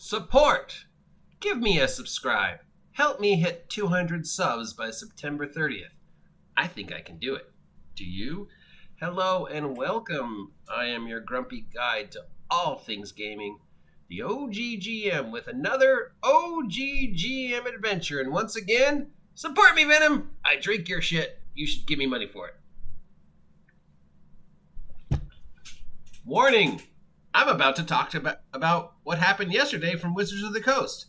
Support! Give me a subscribe. Help me hit 200 subs by September 30th. I think I can do it. Do you? Hello and welcome. I am your grumpy guide to all things gaming, the OGGM, with another OGGM adventure. And once again, support me, Venom. I drink your shit. You should give me money for it. Warning! I'm about to talk about what happened yesterday from Wizards of the Coast.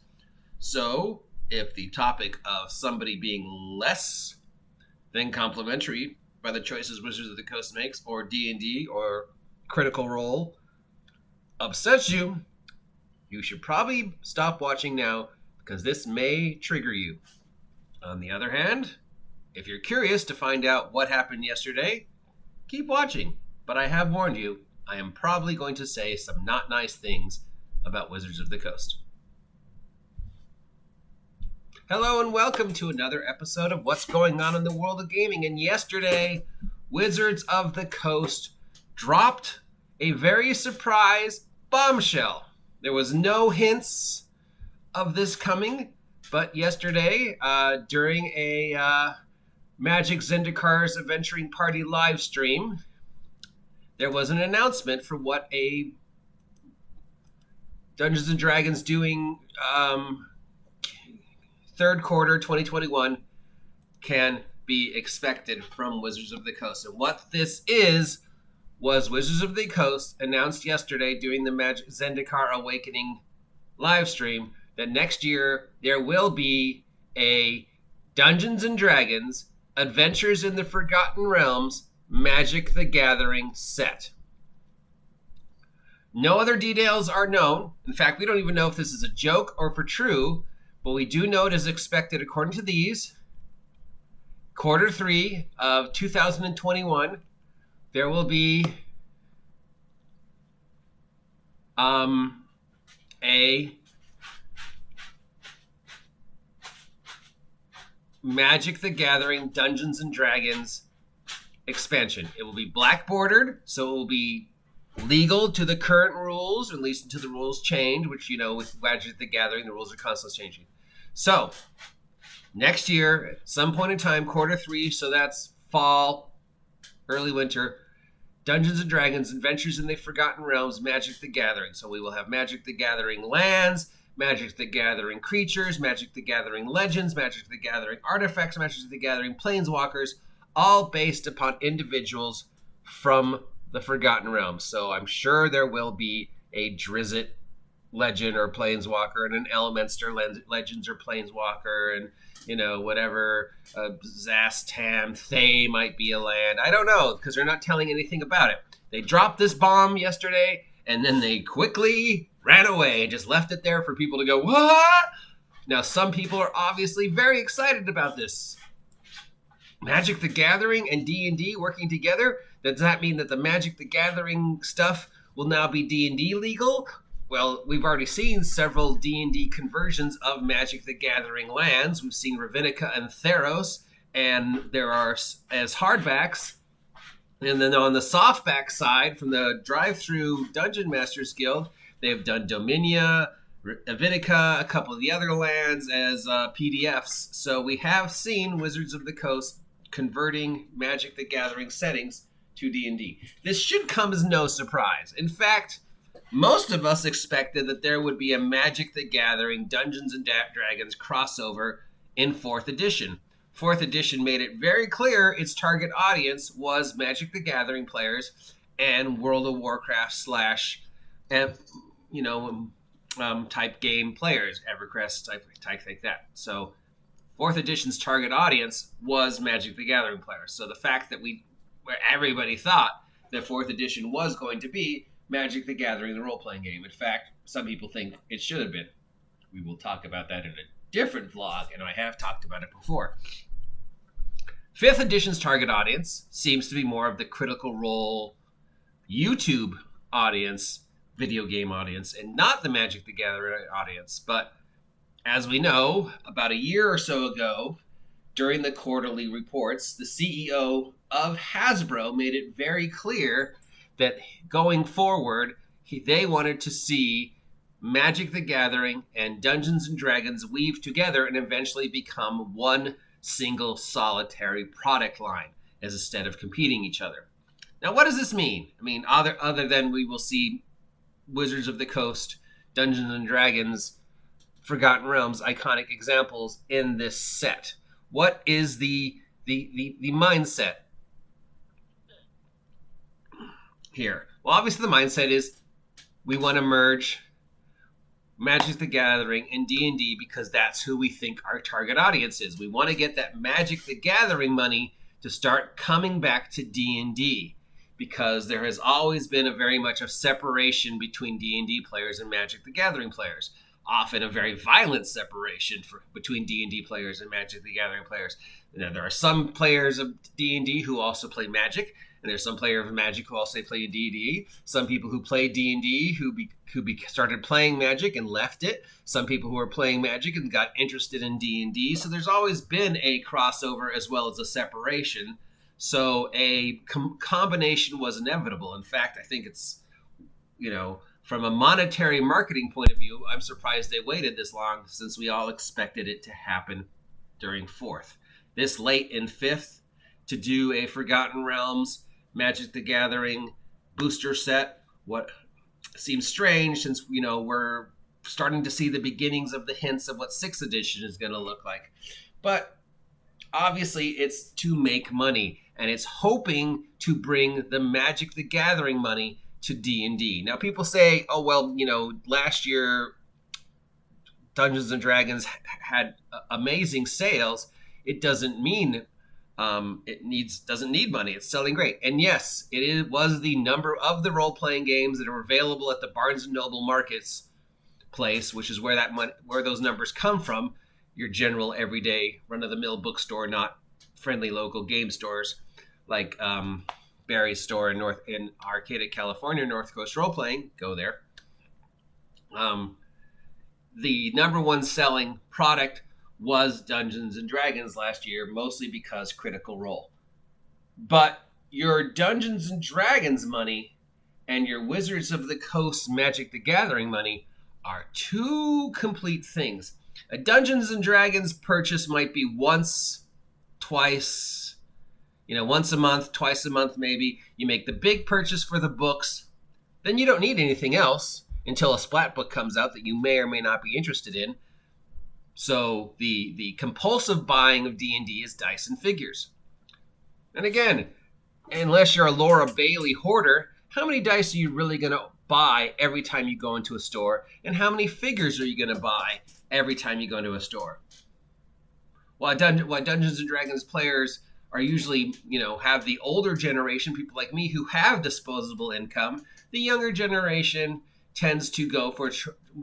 So, if the topic of somebody being less than complimentary by the choices Wizards of the Coast makes, or D&D, or Critical Role, upsets you, you should probably stop watching now, because this may trigger you. On the other hand, if you're curious to find out what happened yesterday, keep watching. But I have warned you, I am probably going to say some not nice things about Wizards of the Coast. Hello and welcome to another episode of What's Going On in the World of Gaming. And yesterday, Wizards of the Coast dropped a very surprise bombshell. There was no hints of this coming, but yesterday, during a Magic Zyndakar's Adventuring Party live stream, there was an announcement for what a Dungeons & Dragons doing third quarter 2021 can be expected from Wizards of the Coast. And what this was Wizards of the Coast announced yesterday during the Magic Zendikar Awakening live stream that next year there will be a Dungeons & Dragons Adventures in the Forgotten Realms Magic the Gathering set. No other details are known. In fact, we don't even know if this is a joke or for true, but we do know it is expected, according to these, quarter 3 of 2021, there will be a Magic the Gathering Dungeons & Dragons expansion. It will be black bordered, so it will be legal to the current rules, or at least until the rules change, which, you know, with Magic the Gathering, the rules are constantly changing. So, next year, at some point in time, quarter 3, so that's fall, early winter, Dungeons & Dragons Adventures in the Forgotten Realms Magic the Gathering. So we will have Magic the Gathering lands, Magic the Gathering creatures, Magic the Gathering legends, Magic the Gathering artifacts, Magic the Gathering planeswalkers, all based upon individuals from the Forgotten Realms. So I'm sure there will be a Drizzt legend or planeswalker and an Elminster legends or planeswalker, and, you know, whatever, Zastam, Thay might be a land. I don't know, because they're not telling anything about it. They dropped this bomb yesterday, and then they quickly ran away and just left it there for people to go, what? Now, some people are obviously very excited about this. Magic the Gathering and D&D working together? Does that mean that the Magic the Gathering stuff will now be D&D legal? Well, we've already seen several D&D conversions of Magic the Gathering lands. We've seen Ravinica and Theros, and there are as hardbacks. And then on the softback side, from the drive-through Dungeon Masters Guild, they've done Dominia, Ravinica, a couple of the other lands as PDFs. So we have seen Wizards of the Coast converting Magic the Gathering settings to D&D. This should come as no surprise. In fact, most of us expected that there would be a Magic the Gathering Dungeons & Dragons crossover in 4th edition. 4th edition made it very clear its target audience was Magic the Gathering players and World of Warcraft / type game players, EverQuest type like that. So 4th edition's target audience was Magic the Gathering players. So the fact that where everybody thought that 4th edition was going to be Magic the Gathering, the role-playing game. In fact, some people think it should have been. We will talk about that in a different vlog, and I have talked about it before. 5th edition's target audience seems to be more of the Critical Role YouTube audience, video game audience, and not the Magic the Gathering audience. But as we know, about a year or so ago, during the quarterly reports, the CEO of Hasbro made it very clear that going forward, they wanted to see Magic the Gathering and Dungeons and Dragons weave together and eventually become one single solitary product line as instead of competing each other. Now, what does this mean? I mean, other than we will see Wizards of the Coast, Dungeons and Dragons, Forgotten Realms, iconic examples in this set. What is the mindset here? Well, obviously the mindset is we want to merge Magic the Gathering and D&D because that's who we think our target audience is. We want to get that Magic the Gathering money to start coming back to D&D because there has always been a very much of separation between D&D players and Magic the Gathering players. Often a very violent separation between D&D players and Magic the Gathering players. Now, there are some players of D&D who also play Magic, and there's some players of Magic who also play D&D. Some people who play D&D who started playing Magic and left it. Some people who are playing Magic and got interested in D&D. So there's always been a crossover as well as a separation. So a combination was inevitable. In fact, I think it's, from a monetary marketing point of view, I'm surprised they waited this long since we all expected it to happen during 4th. This late in 5th to do a Forgotten Realms Magic the Gathering booster set, what seems strange since, we're starting to see the beginnings of the hints of what 6th edition is going to look like. But obviously it's to make money, and it's hoping to bring the Magic the Gathering money to D&D. Now, people say, oh, well, last year Dungeons and Dragons had amazing sales. It doesn't mean doesn't need money. It's selling great. And yes, was the number of the role-playing games that are available at the Barnes & Noble Markets place, which is where those numbers come from, your general everyday run-of-the-mill bookstore, not friendly local game stores like Barry's store in Arcata, California, North Coast Role Playing. Go there. The number one selling product was Dungeons and Dragons last year, mostly because Critical Role. But your Dungeons and Dragons money and your Wizards of the Coast Magic the Gathering money are two complete things. A Dungeons and Dragons purchase might be once, twice, once a month, twice a month maybe. You make the big purchase for the books. Then you don't need anything else until a splat book comes out that you may or may not be interested in. So the compulsive buying of D&D is dice and figures. And again, unless you're a Laura Bailey hoarder, how many dice are you really going to buy every time you go into a store? And how many figures are you going to buy every time you go into a store? While Dungeons and Dragons players are usually, have the older generation, people like me who have disposable income, the younger generation tends to go for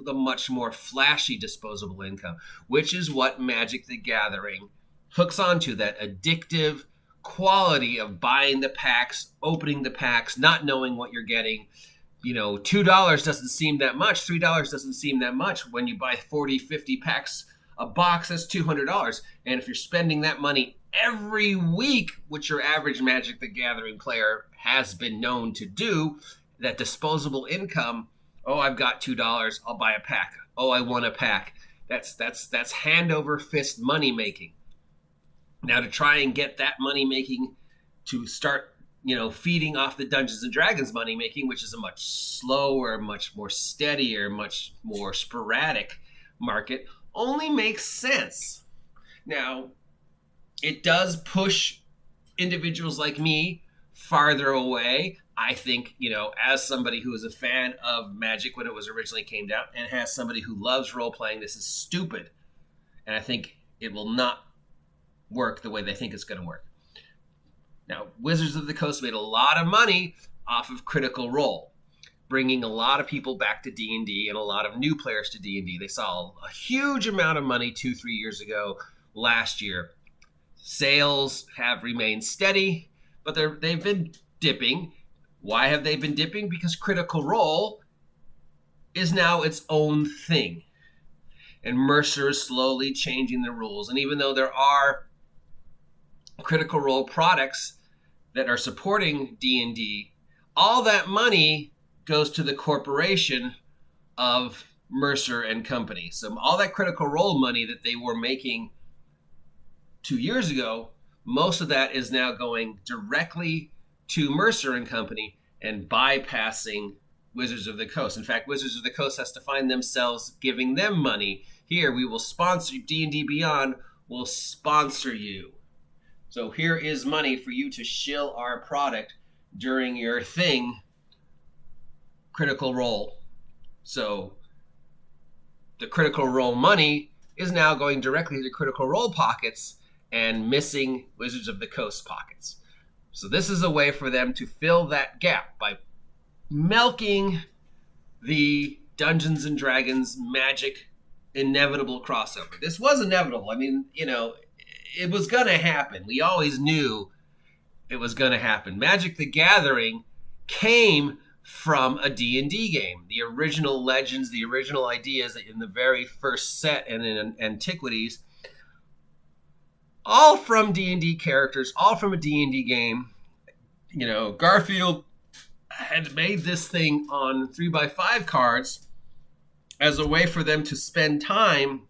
the much more flashy disposable income, which is what Magic the Gathering hooks onto, that addictive quality of buying the packs, opening the packs, not knowing what you're getting. $2 doesn't seem that much. $3 doesn't seem that much. When you buy 40, 50 packs a box, that's $200. And if you're spending that money every week, which your average Magic the Gathering player has been known to do, that disposable income, oh, I've got $2, I'll buy a pack. Oh, I want a pack. That's hand over fist money making. Now, to try and get that money making to start, feeding off the Dungeons and Dragons money making, which is a much slower, much more steadier, much more sporadic market, only makes sense. Now, it does push individuals like me farther away. I think, as somebody who was a fan of Magic when it was originally came out, and as somebody who loves role-playing, this is stupid. And I think it will not work the way they think it's going to work. Now, Wizards of the Coast made a lot of money off of Critical Role, bringing a lot of people back to D&D and a lot of new players to D&D. They saw a huge amount of money 2-3 years ago, last year. Sales have remained steady, but they've been dipping. Why have they been dipping? Because Critical Role is now its own thing. And Mercer is slowly changing the rules. And even though there are Critical Role products that are supporting D&D, all that money goes to the corporation of Mercer and Company. So all that Critical Role money that they were making 2 years ago, most of that is now going directly to Mercer and Company and bypassing Wizards of the Coast. In fact, Wizards of the Coast has to find themselves giving them money. Here, we will sponsor D&D Beyond will sponsor you. So here is money for you to shill our product during your thing, Critical Role. So the Critical Role money is now going directly to Critical Role pockets and missing Wizards of the Coast pockets. So this is a way for them to fill that gap by milking the Dungeons and Dragons Magic inevitable crossover. This was inevitable. I mean, it was going to happen. We always knew it was going to happen. Magic the Gathering came from a D&D game. The original legends, the original ideas in the very first set and in Antiquities, all from D&D characters, all from a D&D game. Garfield had made this thing on 3x5 cards as a way for them to spend time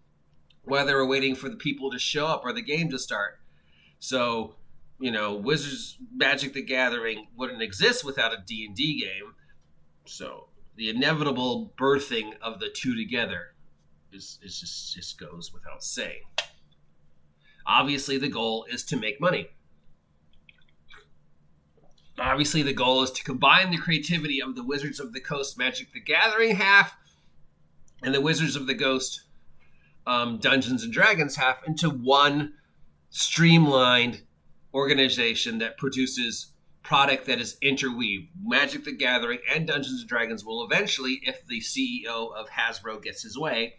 while they were waiting for the people to show up or the game to start. So, Wizards Magic the Gathering wouldn't exist without a D&D game. So the inevitable birthing of the two together is just goes without saying. Obviously, the goal is to make money. Obviously, the goal is to combine the creativity of the Wizards of the Coast Magic the Gathering half and the Wizards of the Coast Dungeons and Dragons half into one streamlined organization that produces product that is interweaved. Magic the Gathering and Dungeons and Dragons will eventually, if the CEO of Hasbro gets his way,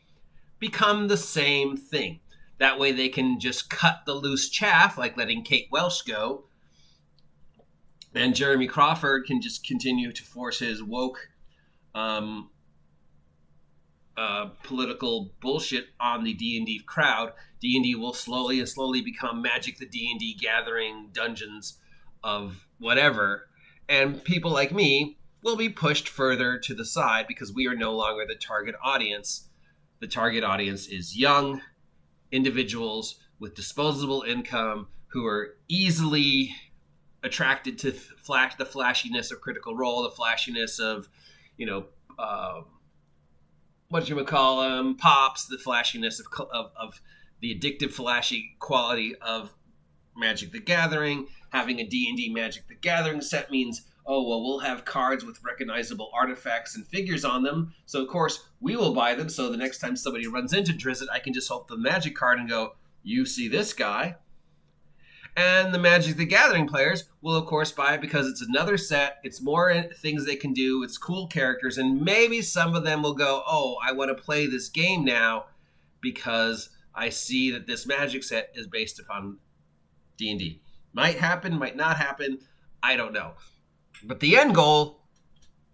become the same thing. That way they can just cut the loose chaff, like letting Kate Welsh go, and Jeremy Crawford can just continue to force his woke political bullshit on the D&D crowd. D&D will slowly become Magic the D&D Gathering Dungeons of whatever, and people like me will be pushed further to the side because we are no longer the target audience. The target audience is young individuals with disposable income who are easily attracted to the flashiness of Critical Role, the flashiness of, pops, the flashiness of the addictive, flashy quality of Magic the Gathering. Having a D&D Magic the Gathering set means, we'll have cards with recognizable artifacts and figures on them. So, of course, we will buy them. So the next time somebody runs into Drizzt, I can just hold the Magic card and go, you see this guy. And the Magic the Gathering players will, of course, buy it because it's another set. It's more things they can do. It's cool characters. And maybe some of them will go, I want to play this game now because I see that this Magic set is based upon D&D. Might happen, might not happen. I don't know. But the end goal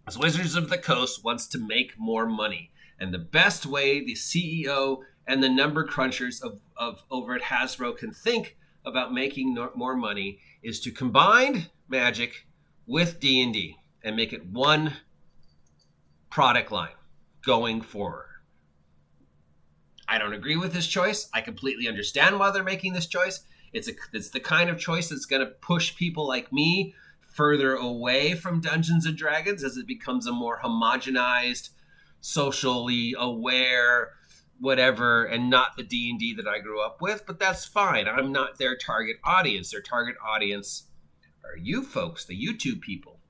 is Wizards of the Coast wants to make more money. And the best way the CEO and the number crunchers of over at Hasbro can think about making more money is to combine Magic with D&D and make it one product line going forward. I don't agree with this choice. I completely understand why they're making this choice. It's the kind of choice that's going to push people like me further away from Dungeons and Dragons as it becomes a more homogenized, socially aware, whatever, and not the D&D that I grew up with. But that's fine. I'm not their target audience. Their target audience are you folks, the YouTube people.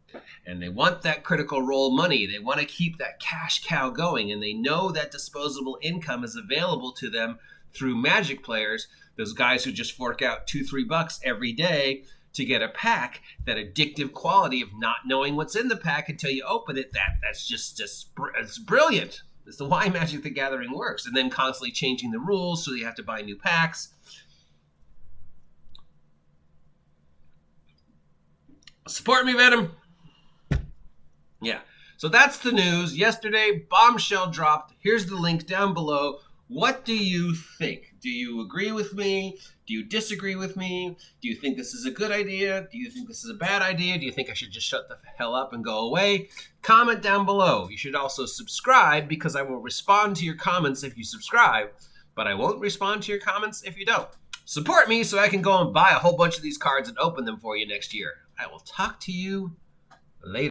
And they want that Critical Role money. They want to keep that cash cow going. And they know that disposable income is available to them through Magic players. Those guys who just fork out $2-3 every day to get a pack, that addictive quality of not knowing what's in the pack until you open it, that's it's brilliant. It's the why Magic the Gathering works. And then constantly changing the rules so you have to buy new packs. Support me, Venom. Yeah. So that's the news. Yesterday, bombshell dropped. Here's the link down below. What do you think? Do you agree with me? Do you disagree with me? Do you think this is a good idea? Do you think this is a bad idea? Do you think I should just shut the hell up and go away? Comment down below. You should also subscribe because I will respond to your comments if you subscribe, but I won't respond to your comments if you don't. Support me so I can go and buy a whole bunch of these cards and open them for you next year. I will talk to you later.